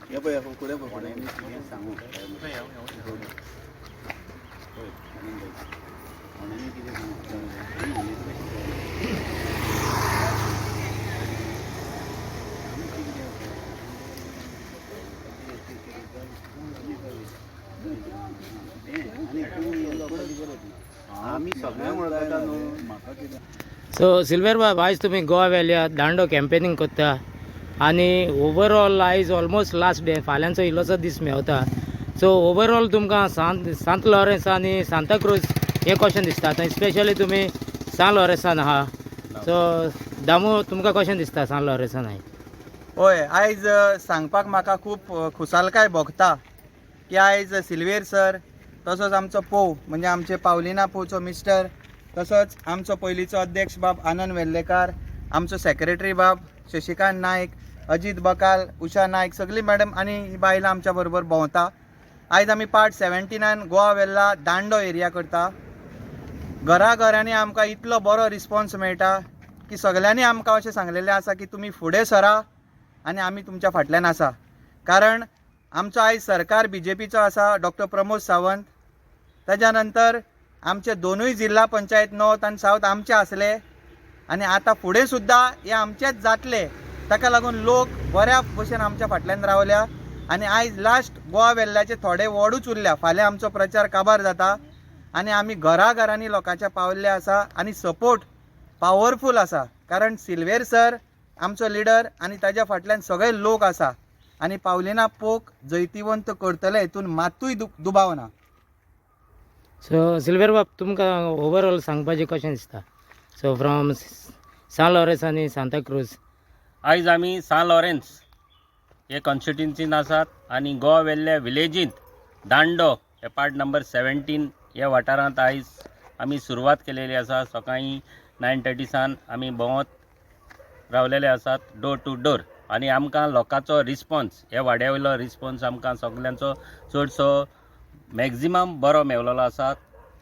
So silver बाब आयज तुम्ही गोवा व्हेल्या दांडो कॅम्पेनिंग करता आणि ओवरऑल आयज ऑलमोस्ट लास्ट डे फाल्यांचो इल्लोसो दीस मेवता. सो ओवरऑल तुमकां सांत लॉरेन्स आनी सांताक्रूज हे कशें दिसता? स्पेशली तुमी सान लॉरेन्सान आहा. सो दामू तुमकां कशें दिसता सान लॉरेन्सान? होय, आयज सांगपाक म्हाका खूब खुशालकाय भोगता की आयज सिल्वेर सर तसोच आमचो पोव म्हणजे आमचे पावलिना पोवचो मिस्टर, तसोच आमचो पयलींचो अध्यक्ष बाब आनंद वेर्लेकार, आमचो सेक्रेटरी बाब शशिकांत नायक, अजीत बकाल, उषा नायक, सगळी मॅडम आनी ही बायलां आमच्या बरोबर भोंवता. आयज आमी पार्ट 79 गोवा वेल्ला दांडो एरिया करता. घराघरांनी आमकां इतलो बरो रिस्पॉन्स मेळटा की सगळ्यांनी आमकां अशें सांगलेलें आसा की तुमी फुडें सरा आनी आमी तुमच्या फाटल्यान आसा. कारण आमचो आयज सरकार BJPचो आसा, डॉक्टर प्रमोद सावंत. ताज्या नंतर आमचे दोनूय जिल्हा पंचायत नॉर्थ आनी सावथ आमचे आसले आनी आतां फुडें सुद्दां हे आमचेच जातले. ताका लागून लोक बऱ्या भशेन आमच्या फाटल्यान रावल्या आनी आयज लास्ट गोवा वेल्ल्याचे थोडे वॉर्डूच उरल्या. फाल्यां आमचो प्रचार काबार जाता आनी आमी घराघरांनी लोकांच्या पावल्ले आसा आनी सपोर्ट पावरफूल आसा. कारण सिल्वेर सर आमचो लिडर आनी ताज्या फाटल्यान सगळे लोक आसा आनी पावलिना पोक जैतिवंत करतले हितून मातूय दुबाव ना. सो सिल्वर बाब तुमकां ओवरऑल सांगपाचें कशें दिसता? सो फ्रॉम सान लॉरेन्स आनी सांताक्रूज. आयज आमी सान लॉरेन्स हे कॉन्स्टिट्युन्सीन आसात आनी गोवा वेल्ल्या विलेजींत दांडो हे पार्ट नंबर 17 ह्या वाठारांत आयज आमी सुरवात केलेली आसा. सकाळीं 9:30 सान आमी भोंवत रावलेले आसात डोर टू डोर आनी आमकां लोकांचो रिस्पॉन्स ह्या वाड्या वयलो रिस्पॉन्स आमकां सगल्यांचो चडसो मॅक्झिमम बरो मेवलेलो आसा.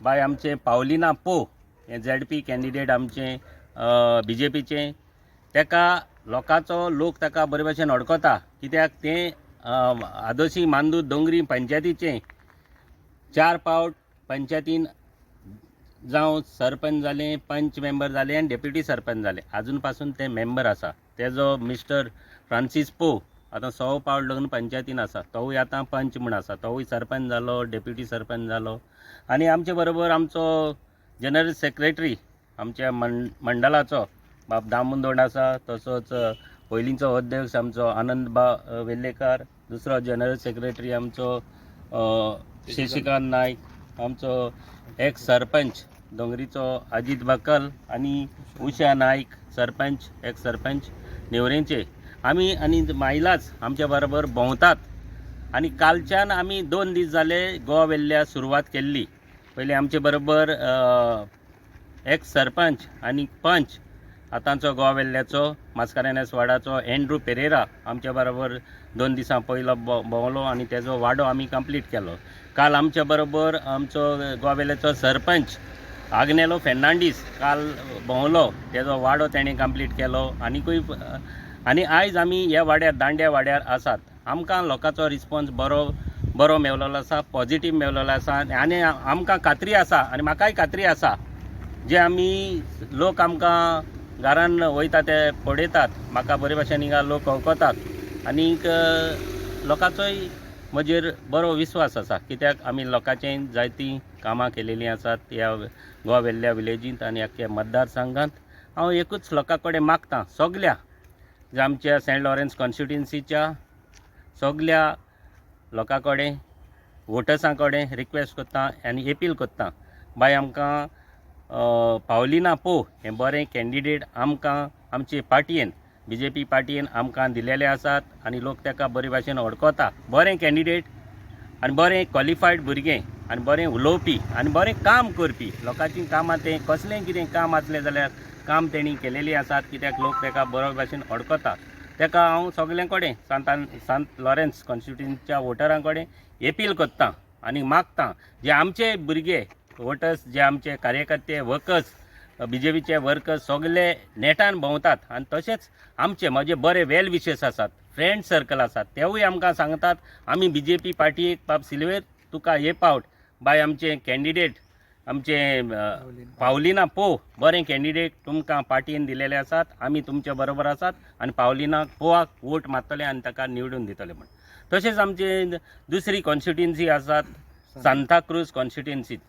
बाय आमचे पावलिना पो हे ZP कॅन्डिडेट आमचे BJPचे, ताका लोकांचो लोक ताका बरे भशेन अडकता. कित्याक तें आदोशी मांदूर दोंगरी पंचायतीचे 4 फावट पंचायतीन जावं सरपंच जाले, पंच मेंबर जाले आनी डेप्युटी सरपंच जाले. अजून पासून ते मेंबर आसा. तेजो मिस्टर फ्रांसीस पो आतां 6 फावट लागून पंचायतीन आसा. तोवूय आतां पंच म्हूण आसा. तोवूय सरपंच जालो, डेप्युटी सरपंच जालो. आनी आमचे बरोबर आमचो जनरल सेक्रेटरी आमच्या मंडलाचो बाब दामोदर आसा. तसोच पयलींचो अध्यक्ष आमचो आनंद वेर्लेकार, दुसरो जनरल सेक्रेटरी आमचो शशिकांत नायक, आमचो एक्स सरपंच दोंगरीचो अजीत बकाल आनी उषा नायक सरपंच एक्स सरपंच नेवरेंचे. आमी आनी महिलाच आमच्या बरोबर भोंवतात. आनी कालच्यान आमी 2 दीस जाले गोवा वेल्ल्या सुरवात केल्ली. पयलीं आमचे बरोबर एक्स सरपंच आनी पंच आतांचो गोवा वेल्ल्याचो मास्कारेन्हस वाडाचो एंड्रू पेरेरा आमच्या बरोबर 2 दिसां पयलो भोंवलो आनी तेजो वाडो आमी कंप्लीट केलो. काल आमच्या बरोबर आमचो गोवा वेल्ल्याचो सरपंच आग्नेलो फेर्नांडीस काल भोंवलो, तेजो वाडो तेणें कंप्लीट केलो. आनी आयज आमी ह्या वाड्यार दांड्या वाड्यार आसात. आमकां लोकांचो रिस्पॉन्स बरो मेवलेलो आसा, पॉझिटीव मेवलेलो आसा आनी आमकां खात्री आसा आनी म्हाकाय खात्री आसा जे आमी लोक आमकां घरान वयता ते पळयतात, म्हाका बरे भशेन हिंगा लोक वळखतात आनीक लोकांचोय म्हजेर बरो विस्वास आसा. कित्याक आमी लोकांचें जायतीं कामां केलेलीं आसात ह्या गोवा वेल्ल्या विलेजींत आनी आख्या मतदारसंघांत. हांव एकूच लोकां कडेन मागतां, सगल्या जे आमच्या सेंट लॉरेन्स कॉन्स्टिट्युन्सीच्या सगल्या लोकां कडेन वोटर्सां कडेन रिक्वेस्ट करता आनी अपील करता, बाय आमकां पावलिना पो हें बरें कॅन्डिडेट आमकां आमचे पार्टयेन BJP पार्टयेन आमकां दिलेले आसात आनी लोक ताका बरे भाशेन अडकता. बरें कॅन्डिडेट आनी बरें क्वॉलिफायड भुरगें आनी बरें उलोवपी आनी बरें काम करपी. लोकांचीं कामां तें कसलें कितें काम आसलें जाल्यार काम तेणी केलेलीं आसात. कित्याक लोक ताका बरे भाशेन अडकता. ताका हांव सगळ्यां कडेन सांत लॉरेन्स कॉन्स्टिट्युन्सीच्या वोटरां कडेन अपील करतां आनी मागतां जे आमचे भुरगे वोटर्स, जे आमचे कार्यकर्ते वर्कर्स BJPचे वर्कर्स सगळे नेटान भोंवतात आनी तशेंच म्हजे बरे वेल विशेस आसात फ्रेंड सर्कल आसात तेवूय आमकां सांगतात आमी BJP पार्टीक बाब सिल्वेर तुका हे पावट बाय आमचे कॅन्डिडेट आमचे पावलिना पो बरें कॅन्डिडेट तुमकां पार्टीन दिलेले आसात आमी तुमचे बरोबर आसात आनी पावलिना पोवाक वोट मारतले आनी ताका निवडून दितले म्हण. तशेंच आमचे दुसरी कॉन्स्टिट्युएन्सी आसात सांताक्रूज कॉन्स्टिट्युएन्सीत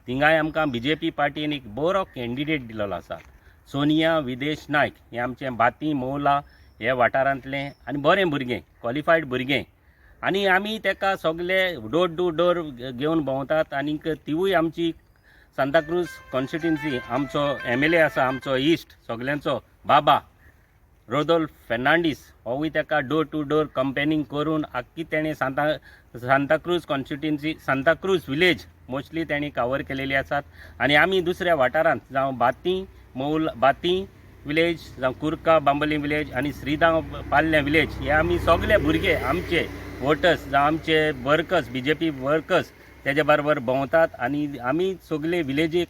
थिंगाय आमकां BJP पार्टीन एक बरो कॅन्डिडेट दिलेलो आसा सोनिया विदेश नायक. हे आमचे बाती मौला हे वाठारांतले आनी बरें भुरगें क्वॉलिफायड भुरगें आनी आमी ताका सगळे डोर टू डोर घेवन भोंवतात. आनीक तिवूय आमची सांताक्रूज कॉन्स्टिट्युएन्सी आमचो MLA आसा आमचो इश्ट सगल्यांचो बाबा रोदोल्फ फेर्नांडीस होवूय ताका डोर टू डोर कंपेनिंग करून आख्खी तेणें Santacruz constituency Santacruz village mostly तेणी कवर केलेली आसात. आनी आमी दुसऱ्या वाठारांत जावं बाती विलेज जावं कुर्का बांबोली विलेज आनी श्रीगांव पाल्लें विलेज हे आमी सगळे भुरगे आमचे वोटर्स जावं आमचे वर्कर्स BJP वर्कर्स तेजे बरोबर भोंवतात आनी आमी सगळे विलेजीक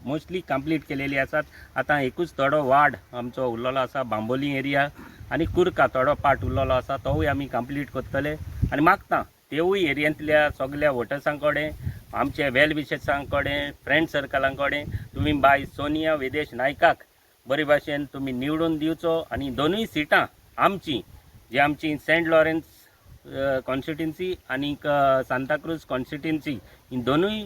मोस्टली कंप्लीट केलेली आसात. आतां एकूच थोडो वार्ड आमचो उरलेलो आसा बांबोली एरिया आनी कुर्का थोडो पार्ट उरलेलो आसा तोवूय आमी कंप्लीट करतले. आनी मागता तेवूय एरियांतल्या सगळ्या वोटर्सां कडेन आमचे वेल विशर्सां कडेन फ्रेंड सर्कलां कडेन तुमी बाय सोनिया विदेश नायकाक बरे भाशेन तुमी निवडून दिवचो आनी दोनूय सिटां आमची जी आमची सेंट लॉरेन्स कॉन्स्टिट्युएन्सी आनीक सांताक्रूज कॉन्स्टिट्युएन्सी ही दोनूय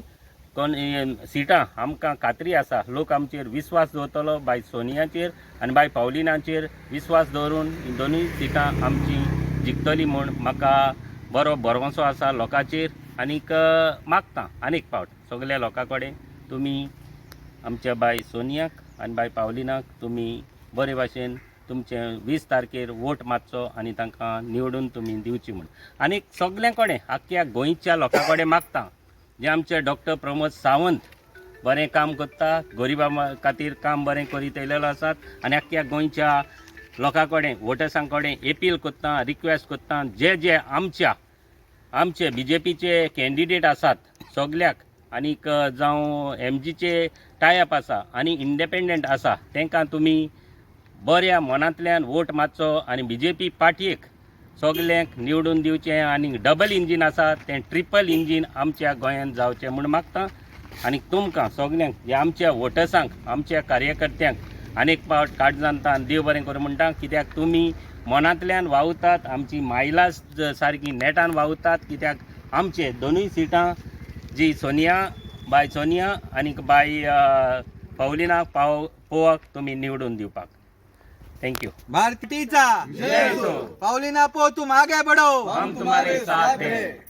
सिटां आमकां खात्री आसा लोक आमचेर विस्वास दवरतलो बाय सोनियाचेर आनी बाय पावलिनाचेर विस्वास दवरून ही दोनूय सिटां आमची जिखतली म्हूण म्हाका बरो भरवंसो आसा लोकांचेर. आनीक मागता आनीक फावट सगळ्या लोकां कडेन तुमी आमच्या बाय सोनियाक आनी बाय पावलिनाक तुमी बरे भाशेन तुमचे 20 तारखेर वोट मारचो आनी तांकां निवडून तुमी दिवची म्हूण. आनीक सगळ्यां कडेन आख्ख्या गोंयच्या लोकां कडेन मागता जे आमचे डॉक्टर प्रमोद सावंत बरें काम करता गरिबां खातीर काम बरें करीत येयलेलो आसात आनी आख्ख्या गोंयच्या लोकां कडेन वोटर्सां कडेन अपील करता रिक्वेस्ट करता जे आमचे BJPचे कॅन्डिडेट आसात सगल्याक आनीक जावं MGचे टायअप आसा आनी इंडिपेंडंट आसा तांकां तुमी बऱ्या मनांतल्यान वोट मारचो आनी BJP पार्टयेक सगल्यांक निवडून दिवचें. आनी डबल इंजीन आसा तें ट्रिपल इंजीन आमच्या गोंयांत जावचें म्हूण मागता. आनी तुमकां सगल्यांक जे आमच्या वोटर्सांक आमच्या कार्यकर्त्यांक आनीक पावट काट जाणता देव बरें करूं म्हणटा कित्याक तुमी मनांतल्यान वावुरतात आमची मायला सारकी नेटान वावुरतात कित्याक आमचे दोनूय सिटां जी बाय सोनिया आनीक बाय पावलिना पोवाक तुमी निवडून दिवपाक. थँक्यू. भारतीचा पावलिना पो तुम आगे बढ़ो हम तुम्हारे साथ हैं.